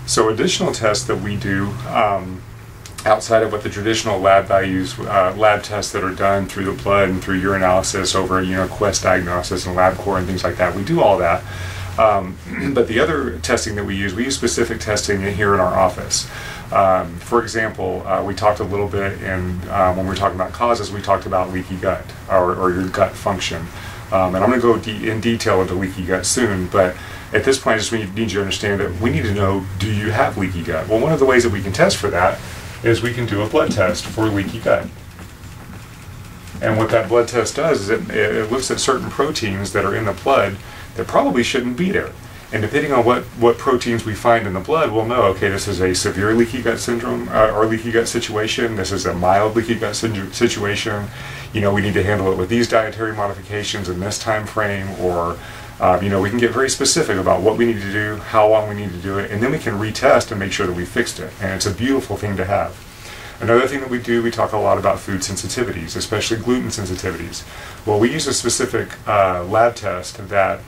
So additional tests that we do outside of what the traditional lab values, lab tests that are done through the blood and through urinalysis over, Quest diagnosis and LabCorp and things like that, we do all that. But the other testing that we use specific testing here in our office. For example, we talked a little bit when we were talking about causes, we talked about leaky gut or your gut function. And I'm going to go in detail into leaky gut soon, but at this point I just need you to understand that we need to know, do you have leaky gut? Well, one of the ways that we can test for that is we can do a blood test for leaky gut. And what that blood test does is it looks at certain proteins that are in the blood that probably shouldn't be there. And depending on what proteins we find in the blood, we'll know, okay, this is a severe leaky gut syndrome or leaky gut situation, this is a mild leaky gut situation, we need to handle it with these dietary modifications in this time frame, or we can get very specific about what we need to do, how long we need to do it, and then we can retest and make sure that we fixed it. And it's a beautiful thing to have. Another thing that we do, we talk a lot about food sensitivities, especially gluten sensitivities. Well, we use a specific lab test that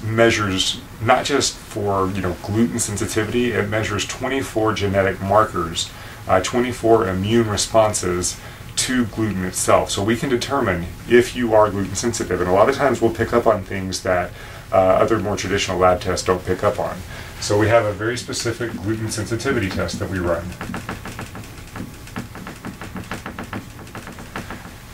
measures not just for gluten sensitivity, it measures 24 genetic markers, 24 immune responses to gluten itself. So we can determine if you are gluten sensitive, and a lot of times we'll pick up on things that other more traditional lab tests don't pick up on. So we have a very specific gluten sensitivity test that we run.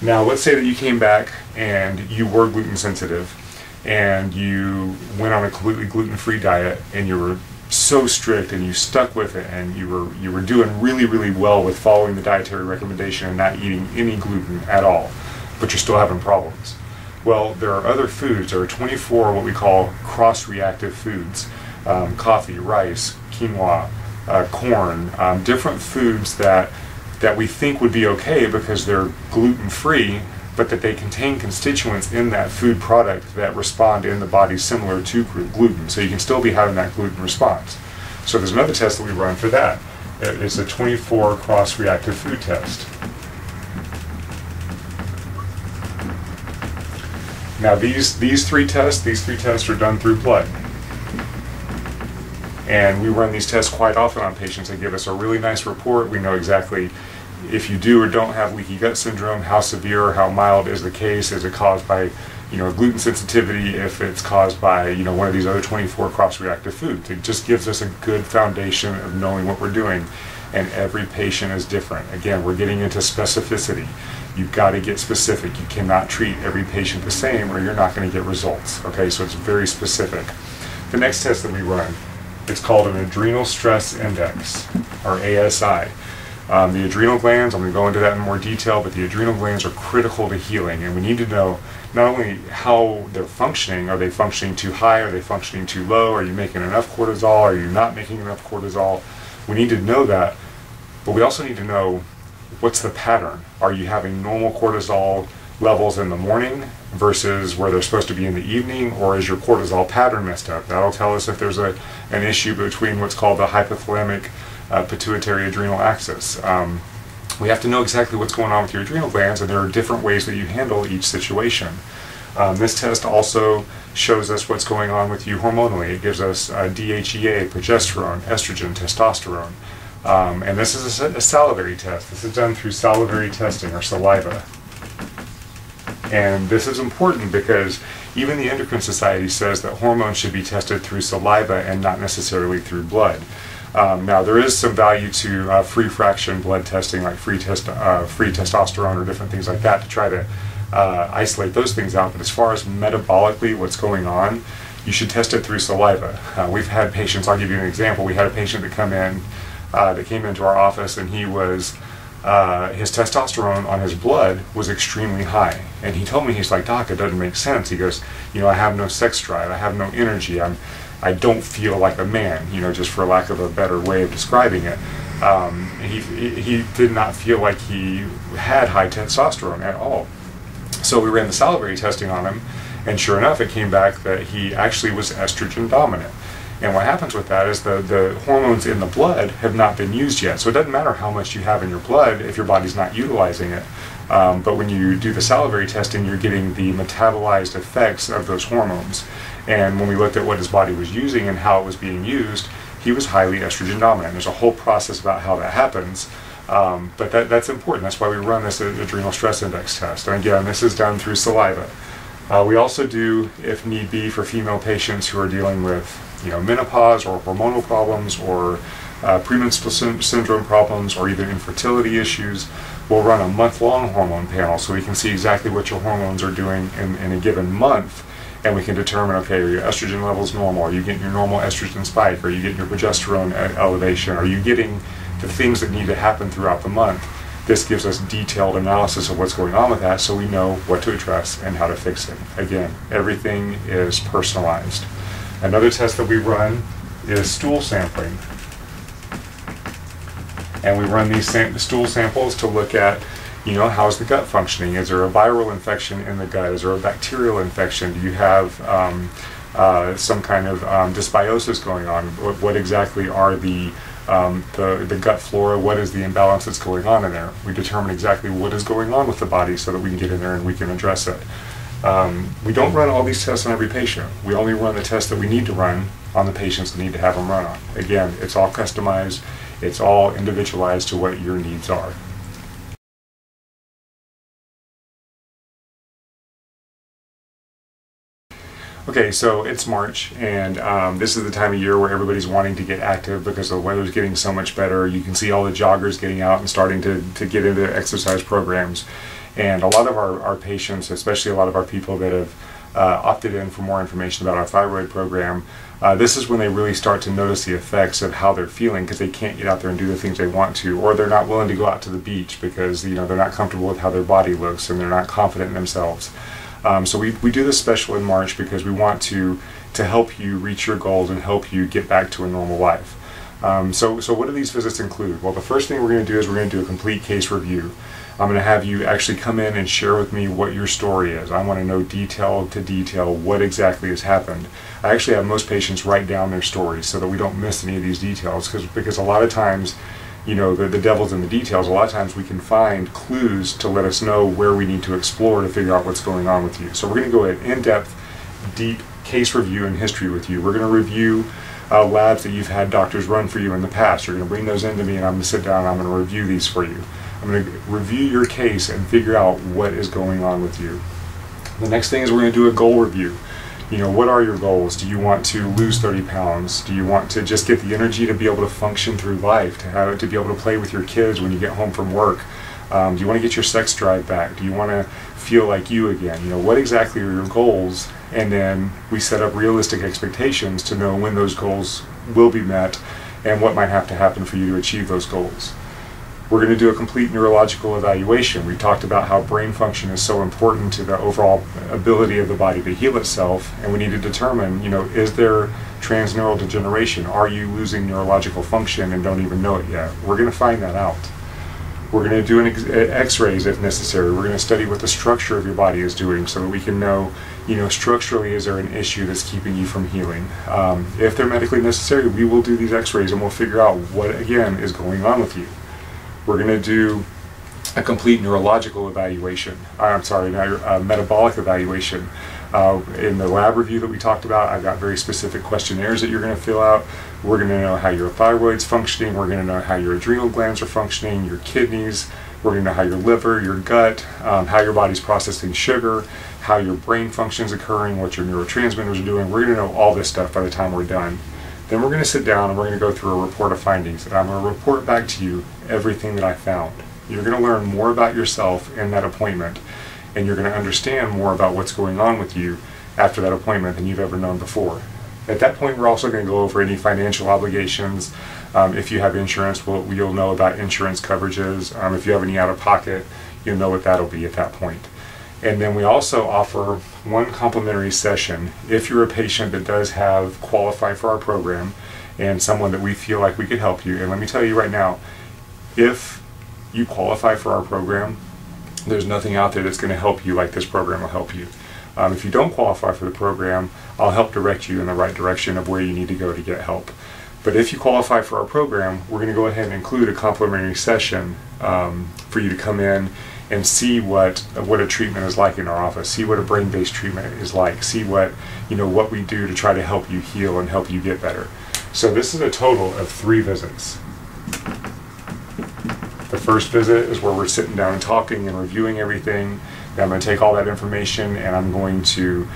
Now let's say that you came back and you were gluten sensitive and you went on a completely gluten-free diet and you were so strict and you stuck with it and you were doing really, really well with following the dietary recommendation and not eating any gluten at all, but you're still having problems. Well, there are other foods. There are 24 what we call cross-reactive foods. Coffee, rice, quinoa, corn, different foods that we think would be okay because they're gluten-free, but that they contain constituents in that food product that respond in the body similar to gluten. So you can still be having that gluten response. So there's another test that we run for that. It's a 24 cross-reactive food test. Now these three tests are done through blood. And we run these tests quite often on patients. They give us a really nice report. We know exactly if you do or don't have leaky gut syndrome, how severe or how mild is the case. Is it caused by gluten sensitivity? If it's caused by one of these other 24 cross-reactive foods. It just gives us a good foundation of knowing what we're doing. And every patient is different. Again, we're getting into specificity. You've got to get specific. You cannot treat every patient the same or you're not going to get results. Okay, so it's very specific. The next test that we run, it's called an adrenal stress index, or ASI. The adrenal glands, I'm going to go into that in more detail, but the adrenal glands are critical to healing, and we need to know not only how they're functioning. Are they functioning too high? Are they functioning too low? Are you making enough cortisol? Are you not making enough cortisol? We need to know that, but we also need to know what's the pattern. Are you having normal cortisol levels in the morning versus where they're supposed to be in the evening, or is your cortisol pattern messed up? That'll tell us if there's an issue between what's called the hypothalamic pituitary adrenal axis. We have to know exactly what's going on with your adrenal glands, and there are different ways that you handle each situation. This test also shows us what's going on with you hormonally. It gives us DHEA, progesterone, estrogen, testosterone. And this is a salivary test. This is done through salivary testing, or saliva. And this is important because even the Endocrine Society says that hormones should be tested through saliva and not necessarily through blood. Now there is some value to free fraction blood testing, like free testosterone or different things like that, to try to isolate those things out. But as far as metabolically what's going on, you should test it through saliva. We've had patients, I'll give you an example. We had a patient that came into our office, and he was his testosterone on his blood was extremely high. And he told me, he's like, "Doc, it doesn't make sense." He goes, I have no sex drive, I have no energy, I don't feel like a man, just for lack of a better way of describing it. He did not feel like he had high testosterone at all. So we ran the salivary testing on him, and sure enough, it came back that he actually was estrogen dominant. And what happens with that is the hormones in the blood have not been used yet. So it doesn't matter how much you have in your blood if your body's not utilizing it. But when you do the salivary testing, you're getting the metabolized effects of those hormones. And when we looked at what his body was using and how it was being used, he was highly estrogen dominant. There's a whole process about how that happens, but that's important. That's why we run this adrenal stress index test. And again, this is done through saliva. We also do, if need be, for female patients who are dealing with menopause or hormonal problems or premenstrual syndrome problems or even infertility issues, we'll run a month-long hormone panel so we can see exactly what your hormones are doing in a given month, and we can determine, okay, are your estrogen levels normal? Are you getting your normal estrogen spike? Are you getting your progesterone elevation? Are you getting the things that need to happen throughout the month? This gives us detailed analysis of what's going on with that so we know what to address and how to fix it. Again, everything is personalized. Another test that we run is stool sampling. And we run these stool samples to look at, how's the gut functioning? Is there a viral infection in the gut? Is there a bacterial infection? Do you have some kind of dysbiosis going on? What exactly are the gut flora? What is the imbalance that's going on in there? We determine exactly what is going on with the body so that we can get in there and we can address it. We don't run all these tests on every patient. We only run the tests that we need to run on the patients that need to have them run on. Again, it's all customized. It's all individualized to what your needs are. Okay, so it's March, and this is the time of year where everybody's wanting to get active because the weather's getting so much better. You can see all the joggers getting out and starting to get into exercise programs. And a lot of our patients, especially a lot of our people that have opted in for more information about our thyroid program, this is when they really start to notice the effects of how they're feeling because they can't get out there and do the things they want to, or they're not willing to go out to the beach because they're not comfortable with how their body looks and they're not confident in themselves. So we do this special in March because we want to help you reach your goals and help you get back to a normal life. So what do these visits include? Well, the first thing we're going to do is we're going to do a complete case review. I'm going to have you actually come in and share with me what your story is. I want to know detail to detail what exactly has happened. I actually have most patients write down their stories so that we don't miss any of these details because a lot of times, the devil's in the details. A lot of times we can find clues to let us know where we need to explore to figure out what's going on with you. So we're going to go an in-depth, deep case review and history with you. We're going to review labs that you've had doctors run for you in the past. You're going to bring those into me and I'm going to sit down and I'm going to review these for you. I'm going to review your case and figure out what is going on with you. The next thing is we're going to do a goal review. What are your goals? Do you want to lose 30 pounds? Do you want to just get the energy to be able to function through life, to be able to play with your kids when you get home from work? Do you want to get your sex drive back? Do you want to feel like you again? What exactly are your goals? And then we set up realistic expectations to know when those goals will be met and what might have to happen for you to achieve those goals. We're going to do a complete neurological evaluation. We talked about how brain function is so important to the overall ability of the body to heal itself, and we need to determine, is there transneural degeneration? Are you losing neurological function and don't even know it yet? We're going to find that out. We're going to do x-rays if necessary. We're going to study what the structure of your body is doing so that we can know, structurally, is there an issue that's keeping you from healing? If they're medically necessary, we will do these x-rays and we'll figure out what, again, is going on with you. We're going to do a complete neurological evaluation. Metabolic evaluation. In the lab review that we talked about, I've got very specific questionnaires that you're going to fill out. We're going to know how your thyroid's functioning. We're going to know how your adrenal glands are functioning, your kidneys. We're going to know how your liver, your gut, how your body's processing sugar, how your brain function's occurring, what your neurotransmitters are doing. We're going to know all this stuff by the time we're done. Then we're going to sit down and we're going to go through a report of findings. And I'm going to report back to you everything that I found. You're going to learn more about yourself in that appointment, and you're going to understand more about what's going on with you after that appointment than you've ever known before. At that point, we're also going to go over any financial obligations. If you have insurance, you'll know about insurance coverages. If you have any out-of-pocket, you'll know what that'll be at that point. And then we also offer one complimentary session if you're a patient that does have qualified for our program and someone that we feel like we could help you. And let me tell you right now, if you qualify for our program, there's nothing out there that's going to help you like this program will help you. If you don't qualify for the program, I'll help direct you in the right direction of where you need to go to get help. But if you qualify for our program, we're going to go ahead and include a complimentary session for you to come in and see what a treatment is like in our office, see what a brain-based treatment is like, see what we do to try to help you heal and help you get better. So this is a total of 3 visits. The first visit is where we're sitting down and talking and reviewing everything. Then I'm going to take all that information and I'm going to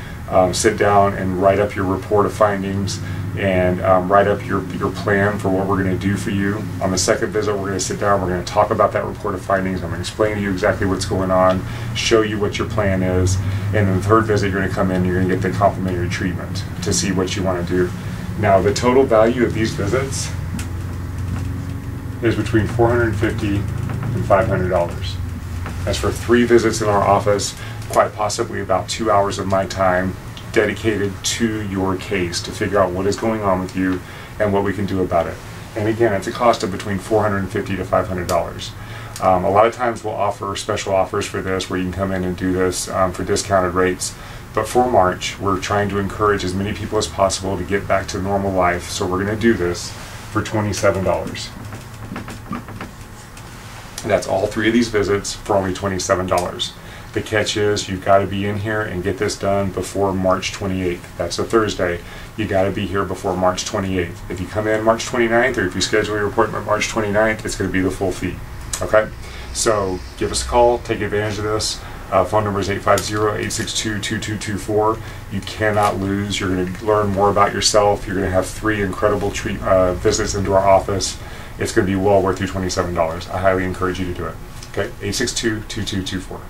sit down and write up your report of findings and write up your plan for what we're going to do for you. On the second visit, we're going to sit down, we're going to talk about that report of findings. I'm going to explain to you exactly what's going on, show you what your plan is, and then the third visit, you're going to come in, you're going to get the complimentary treatment to see what you want to do. Now, the total value of these visits is between $450 and $500. That's for 3 visits in our office, quite possibly about 2 hours of my time dedicated to your case to figure out what is going on with you and what we can do about it. And again, it's a cost of between $450 to $500. A lot of times we'll offer special offers for this where you can come in and do this for discounted rates. But for March, we're trying to encourage as many people as possible to get back to normal life. So we're going to do this for $27. That's all 3 of these visits for only $27. The catch is you've got to be in here and get this done before March 28th. That's a Thursday. You got to be here before March 28th. If you come in March 29th or if you schedule your appointment March 29th, it's going to be the full fee. Okay? So give us a call. Take advantage of this. Phone number is 850-862-2224. You cannot lose. You're going to learn more about yourself. You're going to have 3 incredible visits into our office. It's going to be well worth your $27. I highly encourage you to do it. Okay? 862-2224.